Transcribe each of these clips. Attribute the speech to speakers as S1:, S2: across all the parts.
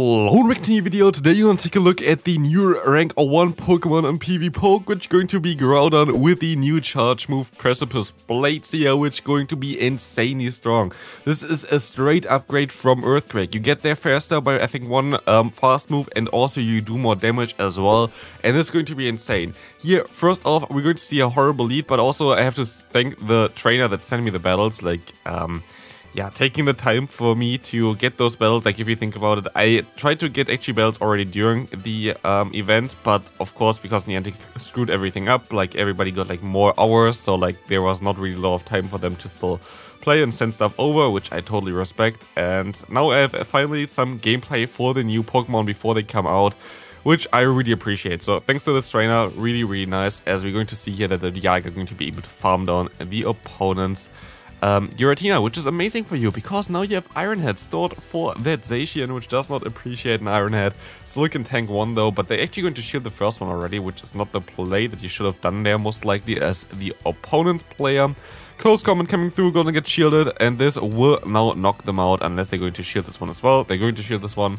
S1: Hello, back to a new video. Today you're gonna take a look at the new rank 1 Pokemon on PvPoke, which is going to be Groudon with the new charge move Precipice Blades here, which is going to be insanely strong. This is a straight upgrade from Earthquake. You get there faster by I think one fast move, and also you do more damage as well, and this is going to be insane. Here, first off, we're going to see a horrible lead, but also I have to thank the trainer that sent me the battles, yeah, taking the time for me to get those battles. Like, if you think about it, I tried to get actually battles already during the event, but of course, because Niantic screwed everything up, like, everybody got like more hours, so like there was not really a lot of time for them to still play and send stuff over, which I totally respect. And now I have finally some gameplay for the new Pokemon before they come out, which I really appreciate. So thanks to this trainer, really nice, as we're going to see here that the Dialga are going to be able to farm down the opponent's Giratina, which is amazing for you, because now you have Iron Head stored for that Zacian, which does not appreciate an Iron Head. Still can tank one though, but they're actually going to shield the first one already, which is not the play that you should have done there, most likely, as the opponent's player. Close comment coming through, gonna get shielded, and this will now knock them out, unless they're going to shield this one as well. They're going to shield this one.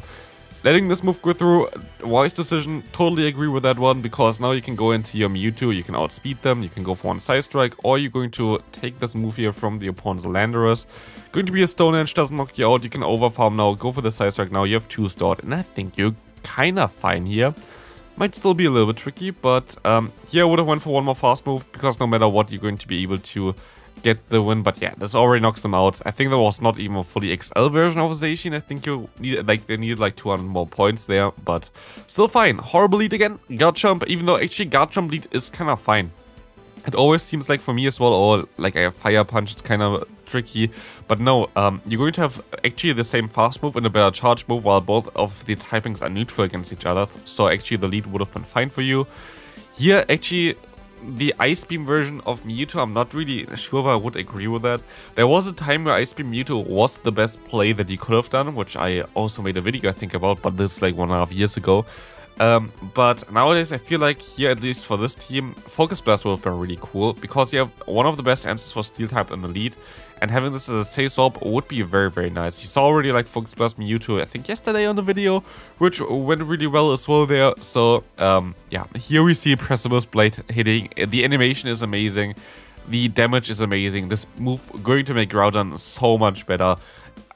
S1: Letting this move go through, wise decision, totally agree with that one, because now you can go into your Mewtwo, you can outspeed them, you can go for one Side Strike, or you're going to take this move here from the opponent's Landorus. Going to be a Stone Edge, doesn't knock you out, you can overfarm now, go for the Side Strike now, you have 2 stored, and I think you're kinda fine here. Might still be a little bit tricky, but here I would have went for one more fast move, because no matter what, you're going to be able to get the win. But yeah, this already knocks them out. I think there was not even a fully XL version of Zacian. I think you need they needed like 200 more points there, but still fine. Horrible lead again. Guard Jump, even though actually Guard Jump lead is kind of fine. It always seems like for me as well, or like a Fire Punch, it's kind of tricky. But no, you're going to have actually the same fast move and a better charge move, while both of the typings are neutral against each other. So actually the lead would have been fine for you. Here actually, the Ice Beam version of Mewtwo, I'm not really sure if I would agree with that. There was a time where Ice Beam Mewtwo was the best play that you could have done, which I also made a video I think about, but this is like 1.5 years ago. But nowadays I feel like here, at least for this team, Focus Blast would have been really cool, because you have one of the best answers for Steel type in the lead, and having this as a Say Swap would be very nice. You saw already like Focus Blast Mewtwo, I think yesterday on the video, which went really well as well there. So yeah, here we see Precipice Blade hitting. The animation is amazing, the damage is amazing. This move going to make Groudon so much better.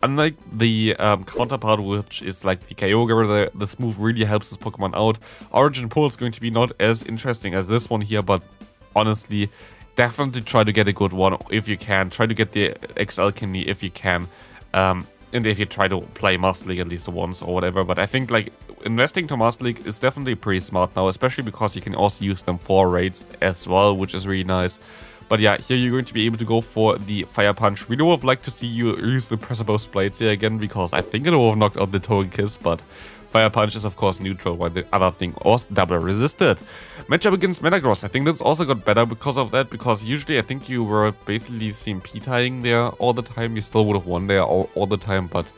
S1: Unlike the counterpart, which is like the Kyogre, this move really helps this Pokemon out. Origin Pull is going to be not as interesting as this one here, but honestly, definitely try to get a good one if you can. Try to get the XL Kidney if you can. And if you try to play Master League at least once or whatever. But I think like investing to Master League is definitely pretty smart now, especially because you can also use them for raids as well, which is really nice. But yeah, here you're going to be able to go for the Fire Punch. We would have liked to see you use the Precipice Blades here again, because I think it would have knocked out the Togekiss, but Fire Punch is of course neutral, while the other thing was double resisted. Matchup against Metagross, I think that's also got better because of that, because usually I think you were basically CMP tying there all the time. You still would have won there all the time, but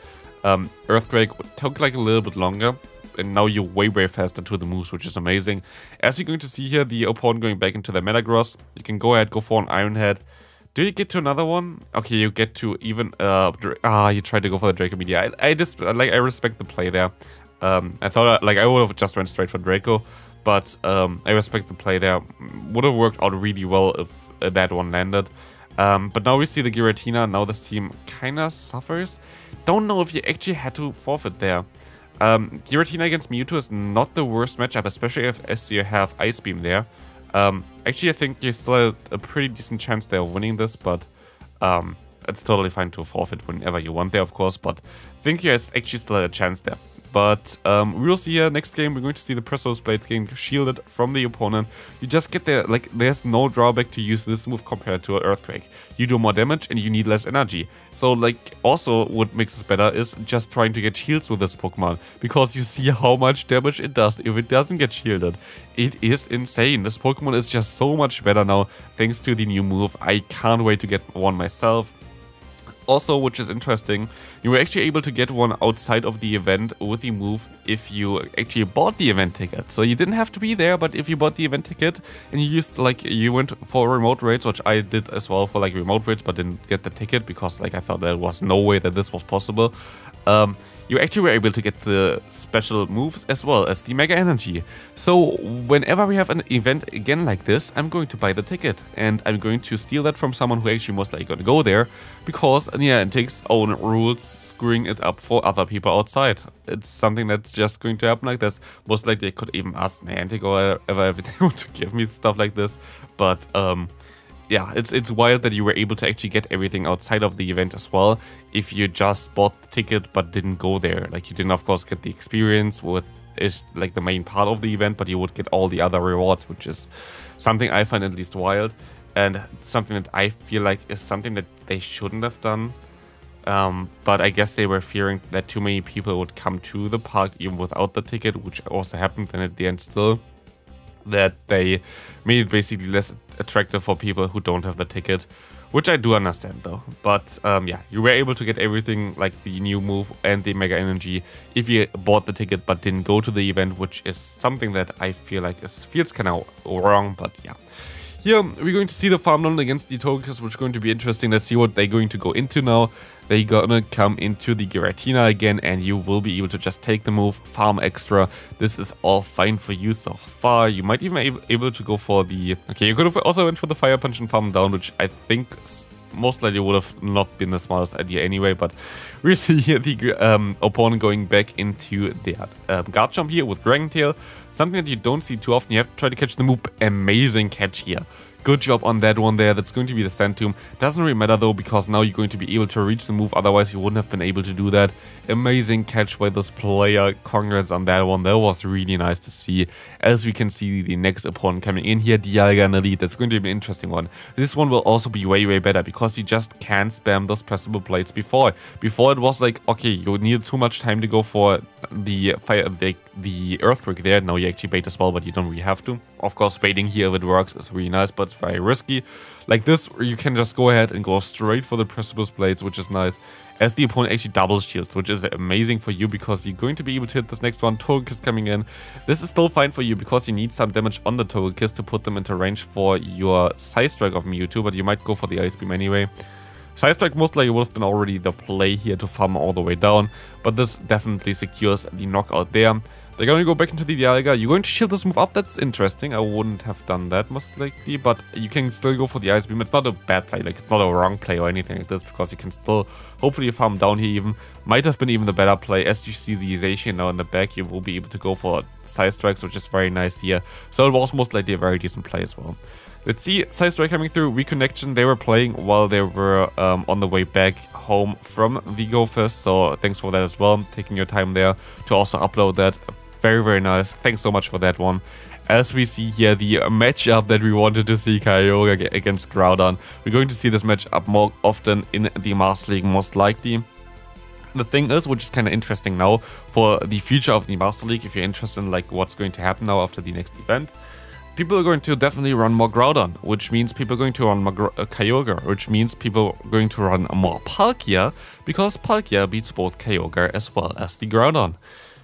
S1: Earthquake took like a little bit longer. And now you're way faster to the moves, which is amazing. As you're going to see here, the opponent going back into the Metagross. You can go ahead, go for an Iron Head. Do you get to another one? Okay, you get to even you tried to go for the Draco Media. I just like, I respect the play there. I thought like I would have just went straight for Draco, but I respect the play there. Would have worked out really well if that one landed. But now we see the Giratina. Now this team kinda suffers. Don't know if you actually had to forfeit there. Giratina against Mewtwo is not the worst matchup, especially if you have Ice Beam there. Actually, I think you still have a pretty decent chance there of winning this, but it's totally fine to forfeit whenever you want there, of course, but I think you actually still have a chance there. But we will see here next game, we're going to see the Precipice Blade getting shielded from the opponent. You just get there, like, there's no drawback to use this move compared to an Earthquake. You do more damage and you need less energy. So, like, also what makes this better is just trying to get shields with this Pokemon, because you see how much damage it does if it doesn't get shielded. It is insane. This Pokemon is just so much better now thanks to the new move. I can't wait to get one myself. Also, which is interesting, you were actually able to get one outside of the event with the move if you actually bought the event ticket. So you didn't have to be there, but if you bought the event ticket and you used, like, you went for remote raids, which I did as well for like remote raids, but didn't get the ticket because like I thought there was no way that this was possible. you actually were able to get the special moves as well as the Mega Energy. So whenever we have an event again like this, I'm going to buy the ticket and I'm going to steal that from someone who actually most likely gonna go there, because Niantic's own rules screwing it up for other people outside. It's something that's just going to happen like this. Most likely I could even ask Niantic or whatever if they want to give me stuff like this, but yeah, it's wild that you were able to actually get everything outside of the event as well if you just bought the ticket but didn't go there. Like, you didn't of course get the experience with is like the main part of the event, but you would get all the other rewards, which is something I find at least wild, and something that I feel like is something that they shouldn't have done. But I guess they were fearing that too many people would come to the park even without the ticket, which also happened, and at the end still, that they made it basically less attractive for people who don't have the ticket, which I do understand though. But yeah, you were able to get everything like the new move and the Mega Energy if you bought the ticket but didn't go to the event, which is something that I feel like feels kind of wrong, but yeah. Here, we're going to see the farm run against the Togekiss, which is going to be interesting. Let's see what they're going to go into now. They're gonna come into the Giratina again, and you will be able to just take the move, farm extra. This is all fine for you so far. You might even be able to go for the... Okay, you could have also went for the Fire Punch and farm down, which I think most likely would have not been the smartest idea anyway, but we see here the opponent going back into the guard jump here with Dragon Tail. Something that you don't see too often. You have to try to catch the move. Amazing catch here. Good job on that one there. That's going to be the Sand Tomb. Doesn't really matter though, because now you're going to be able to reach the move. Otherwise, you wouldn't have been able to do that. Amazing catch by this player. Congrats on that one. That was really nice to see. As we can see the next opponent coming in here, Dialga and Elite. That's going to be an interesting one. This one will also be way, way better because you just can't spam those pressable blades before. Before it was like, okay, you needed too much time to go for the fire, the Earthquake there. Now you actually bait as well, but you don't really have to. Of course, baiting here if it works is really nice, but it's very risky. Like this, you can just go ahead and go straight for the Precipice blades, which is nice. As the opponent actually double shields, which is amazing for you because you're going to be able to hit this next one. Togekiss coming in. This is still fine for you because you need some damage on the Togekiss to put them into range for your Side Strike of Mewtwo, but you might go for the Ice Beam anyway. Side Strike most likely would have been already the play here to farm all the way down, but this definitely secures the knockout there. They're going to go back into the Dialga. You're going to shield this move up. That's interesting. I wouldn't have done that most likely, but you can still go for the Ice Beam. It's not a bad play. Like, it's not a wrong play or anything like this, because you can still hopefully farm down here even. Might have been even the better play. As you see the Zacian now in the back, you will be able to go for Side Strikes, which is very nice here. So it was most likely a very decent play as well. Let's see, Side Strike coming through, Reconnection. They were playing while they were on the way back home from the Go Fest, so thanks for that as well. Taking your time there to also upload that. Very, very nice. Thanks so much for that one. As we see here, the matchup that we wanted to see, Kyogre against Groudon. We're going to see this matchup more often in the Master League, most likely. The thing is, which is kind of interesting now for the future of the Master League, if you're interested in like what's going to happen now after the next event, people are going to definitely run more Groudon, which means people are going to run more Kyogre, which means people are going to run more Palkia, because Palkia beats both Kyogre as well as the Groudon.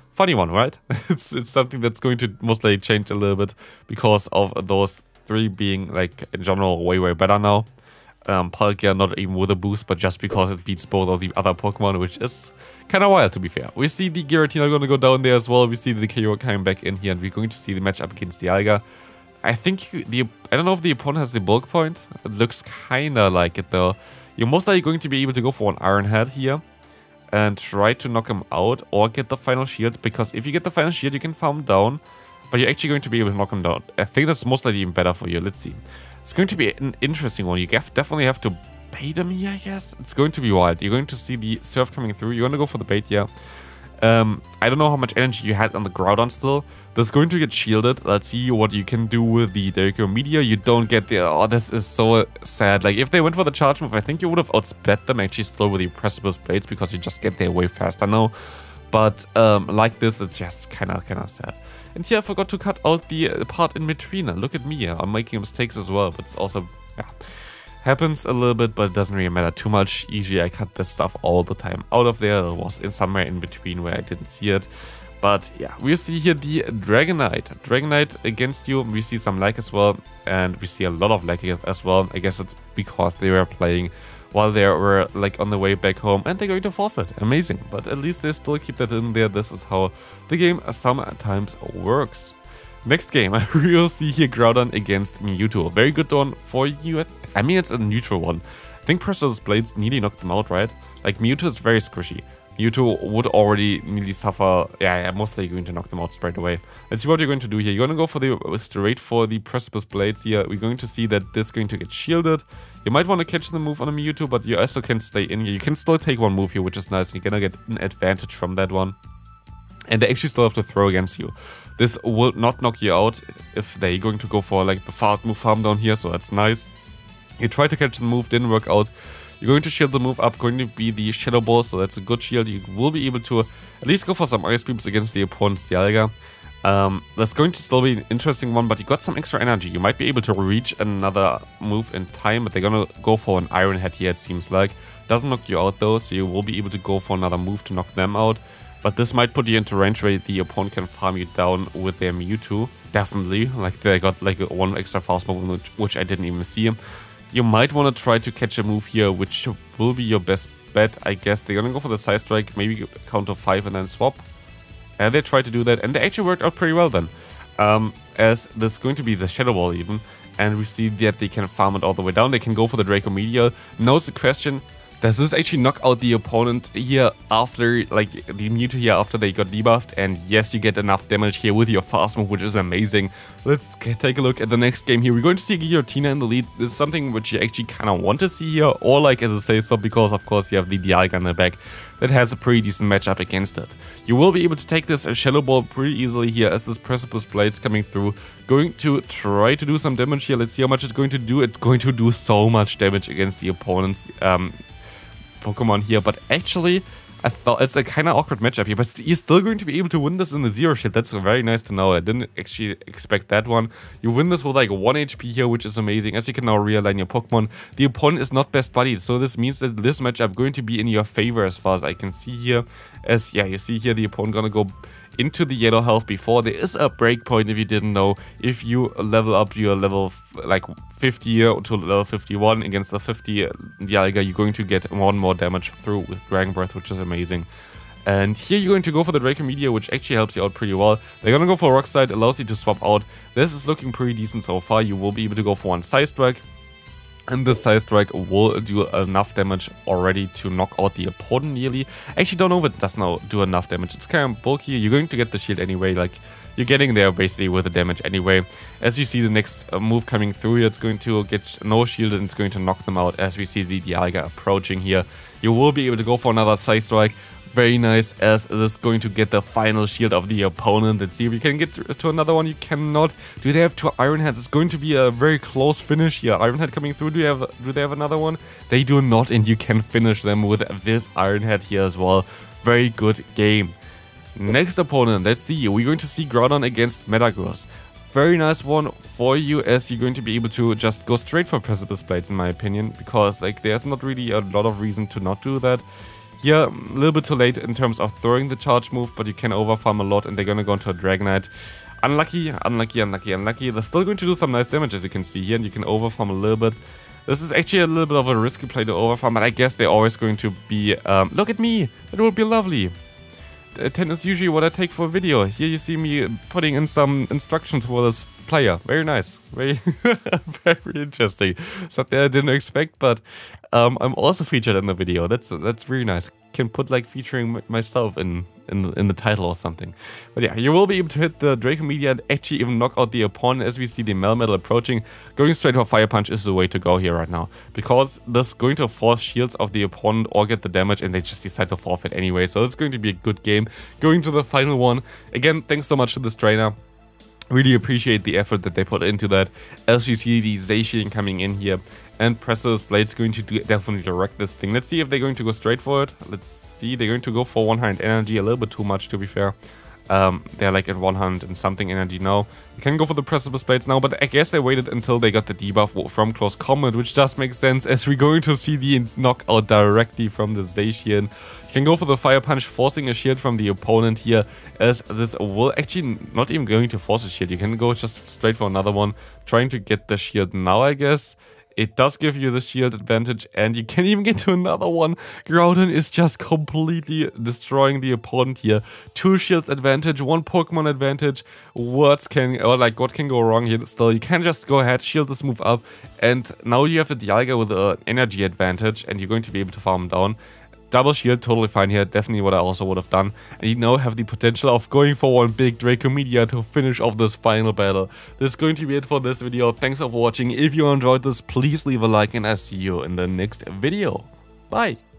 S1: Funny one, right? It's something that's going to most likely change a little bit because of those three being, like, in general, way, way better now. Palkia not even with a boost, but just because it beats both of the other Pokemon, which is kind of wild, to be fair. We see the Giratina going to go down there as well. We see the Kyogre coming back in here, and we're going to see the matchup against Dialga. I think I don't know if the opponent has the bulk point. It looks kind of like it, though. You're most likely going to be able to go for an Iron Head here and try to knock him out or get the final shield, because if you get the final shield, you can farm down, but you're actually going to be able to knock him down. I think that's most likely even better for you. Let's see. It's going to be an interesting one. You definitely have to bait him here, I guess. It's going to be wild. You're going to see the Surf coming through. You're going to go for the bait here. I don't know how much energy you had on the Groudon still. That's going to get shielded. Let's see what you can do with the Deku Meteor. You don't get the... Oh, this is so sad. Like, if they went for the charge move, I think you would have outsped them actually still with the Precipice blades, because you just get there way faster now. But like this, it's just kind of sad. And here I forgot to cut out the part in between. Look at me. I'm making mistakes as well, but it's also... Yeah, happens a little bit, but it doesn't really matter too much. Usually I cut this stuff all the time out of there. It was in somewhere in between where I didn't see it. But yeah, we see here the Dragonite. Dragonite against you. We see some lag as well, and we see a lot of lag as well. I guess it's because they were playing while they were like on the way back home, and they're going to forfeit. Amazing, but at least they still keep that in there. This is how the game sometimes works. Next game, we'll see here Groudon against Mewtwo. A very good one for you. I mean, it's a neutral one. I think Precipice Blades nearly knocked them out, right? Like, Mewtwo is very squishy. Mewtwo would already nearly suffer. Yeah, mostly going to knock them out straight away. Let's see what you're going to do here. You're going to go for the straight for the Precipice Blades here. We're going to see that this is going to get shielded. You might want to catch the move on a Mewtwo, but you also can stay in here. You can still take one move here, which is nice. You're going to get an advantage from that one. And they actually still have to throw against you. This will not knock you out if they're going to go for like the fast move farm down here, so that's nice. You try to catch the move, didn't work out. You're going to shield the move up, going to be the Shadow Ball, so that's a good shield. You will be able to at least go for some Ice Beams against the opponent's Dialga. That's going to still be an interesting one, but you got some extra energy. You might be able to reach another move in time, but they're going to go for an Iron Head here, it seems like. Doesn't knock you out though, so you will be able to go for another move to knock them out. But this might put you into range where the opponent can farm you down with their Mewtwo. Definitely. Like, they got like one extra fast move, which I didn't even see. You might want to try to catch a move here, which will be your best bet, I guess. They're going to go for the Side Strike, maybe counter 5 and then swap. And they tried to do that, and they actually worked out pretty well then. As there's going to be the Shadow Ball even. And we see that they can farm it all the way down. They can go for the Draco Meteor. Now it's the question, does this actually knock out the opponent here after, like, the Mewtwo here after they got debuffed? And yes, you get enough damage here with your fast move, which is amazing. Let's take a look at the next game here. We're going to see Giratina in the lead. This is something which you actually kind of want to see here, or like as a say-so, because of course you have the Dialga in the back that has a pretty decent matchup against it. You will be able to take this Shadow Ball pretty easily here as this Precipice Blade's coming through. Going to try to do some damage here. Let's see how much it's going to do. It's going to do so much damage against the opponent's Pokemon here, but actually I thought it's a kind of awkward matchup here, but you're still going to be able to win this in the Zero Shield. That's very nice to know. I didn't actually expect that one. You win this with like 1 HP here, which is amazing, as you can now realign your Pokemon. The opponent is not best buddied, so this means that this matchup going to be in your favor as far as I can see here. As yeah, you see here the opponent gonna go into the yellow health before. There is a breakpoint if you didn't know. If you level up your level like 50 to level 51 against the 50 Dialga, you're going to get 1 more damage through with Dragon Breath, which is amazing. And here you're going to go for the Draco Meteor, which actually helps you out pretty well. They're gonna go for Rock Slide, allows you to swap out. This is looking pretty decent so far. You will be able to go for one Side Strike. And this Side Strike will do enough damage already to knock out the opponent nearly. I actually don't know if it does now do enough damage. It's kind of bulky. You're going to get the shield anyway. Like, you're getting there basically with the damage anyway. As you see the next move coming through here, it's going to get no shield and it's going to knock them out as we see the Dialga approaching here. You will be able to go for another Side Strike. Very nice, as this is going to get the final shield of the opponent. Let's see if you can get to another one. You cannot. Do they have 2 Iron Heads? It's going to be a very close finish here. Iron Head coming through. Do they have another one? They do not, and you can finish them with this Iron Head here as well. Very good game. Next opponent, let's see. We're going to see Groudon against Metagross. Very nice one for you, as you're going to be able to just go straight for Precipice Blades in my opinion, because like there's not really a lot of reason to not do that. Yeah, a little bit too late in terms of throwing the charge move, but you can overfarm a lot and they're gonna go into a Dragonite. Unlucky, unlucky, unlucky, unlucky. They're still going to do some nice damage, as you can see here, and you can overfarm a little bit. This is actually a little bit of a risky play to overfarm, but I guess they're always going to be... look at me! That would be lovely! 10 is usually what I take for a video. Here you see me putting in some instructions for this player. Very nice. Very, very interesting. Something I didn't expect, but I'm also featured in the video. That's really nice. Can put like featuring myself in the title or something. But yeah, you will be able to hit the Draco Meteor and actually even knock out the opponent, as we see the Melmetal approaching. Going straight for Fire Punch is the way to go here right now, because this is going to force shields of the opponent or get the damage, and they just decide to forfeit anyway. So it's going to be a good game. Going to the final one. Again, thanks so much to this trainer. Really appreciate the effort that they put into that. As you see the Zacian coming in here, and Precipice Blade's going to definitely wreck this thing. Let's see if they're going to go straight for it. Let's see, they're going to go for 100 energy, a little bit too much to be fair. They're like at 100 and something energy now. You can go for the Precipice Blades now, but I guess they waited until they got the debuff from Close Combat, which does make sense, as we're going to see the knockout directly from the Zacian. You can go for the Fire Punch, forcing a shield from the opponent here, as this will actually not even going to force a shield. You can go just straight for another one, trying to get the shield now, I guess. It does give you the shield advantage, and you can even get to another one. Groudon is just completely destroying the opponent here. 2 shields advantage, 1 Pokemon advantage. What can go wrong here? Still, you can just go ahead, shield this move up, and now you have the Dialga with the energy advantage, and you're going to be able to farm down. Double shield, totally fine here, definitely what I also would have done. And you now have the potential of going for one big Dracomedia to finish off this final battle. This is going to be it for this video. Thanks for watching. If you enjoyed this, please leave a like, and I'll see you in the next video. Bye!